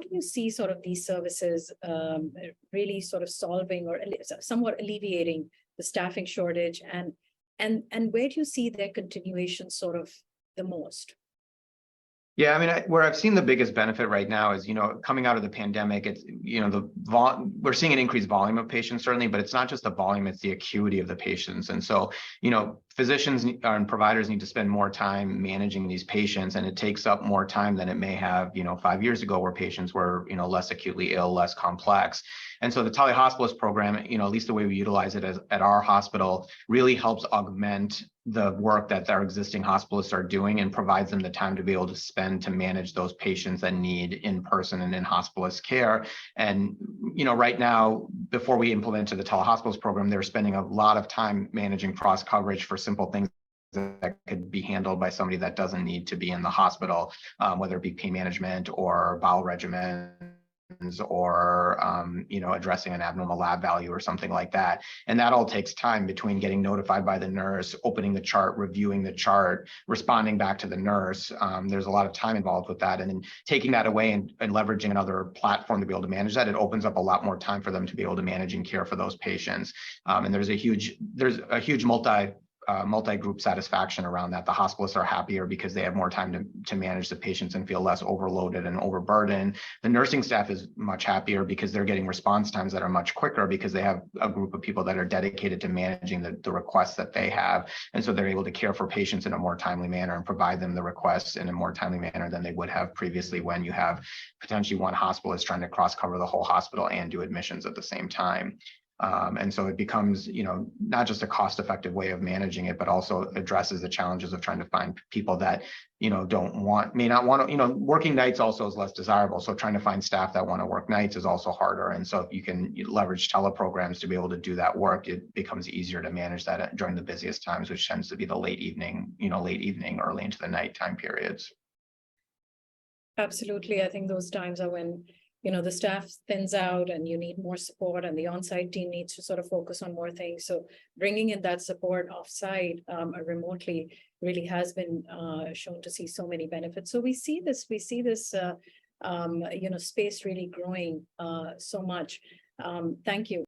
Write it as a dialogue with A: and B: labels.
A: do you see sort of these services really sort of solving or somewhat alleviating the staffing shortage, and where do you see their continuation sort of the most?
B: Yeah, I mean, where I've seen the biggest benefit right now is, coming out of the pandemic, it's, we're seeing an increased volume of patients, certainly, but it's not just the volume, it's the acuity of the patients. And so, physicians and providers need to spend more time managing these patients, and it takes up more time than it may have, 5 years ago, where patients were, less acutely ill, less complex. And so the telehospitalist program, at least the way we utilize it at our hospital, really helps augment the work that our existing hospitalists are doing and provides them the time to be able to spend to manage those patients that need in-person and in-hospitalist care. And, right now, before we implemented the telehospitalist program, they're spending a lot of time managing cross coverage for simple things that could be handled by somebody that doesn't need to be in the hospital, whether it be pain management or bowel regimen, or addressing an abnormal lab value or something like that. And that all takes time between getting notified by the nurse, opening the chart, reviewing the chart, responding back to the nurse. There's a lot of time involved with that, and then taking that away and leveraging another platform to be able to manage that, it opens up a lot more time for them to be able to manage and care for those patients. And there's a huge multi-group satisfaction around that. The hospitalists are happier because they have more time to manage the patients and feel less overloaded and overburdened. The nursing staff is much happier because they're getting response times that are much quicker because they have a group of people that are dedicated to managing the requests that they have. And so they're able to care for patients in a more timely manner and provide them the requests in a more timely manner than they would have previously, when you have potentially one hospitalist trying to cross cover the whole hospital and do admissions at the same time. And so it becomes, not just a cost-effective way of managing it, but also addresses the challenges of trying to find people that, may not want to, working nights also is less desirable. So trying to find staff that want to work nights is also harder. And so if you can leverage teleprograms to be able to do that work, it becomes easier to manage that during the busiest times, which tends to be the late evening, early into the night time periods.
A: Absolutely. I think those times are when the staff thins out and you need more support, and the on-site team needs to sort of focus on more things. So bringing in that support off-site remotely really has been shown to see so many benefits. So we see this space really growing so much. Thank you.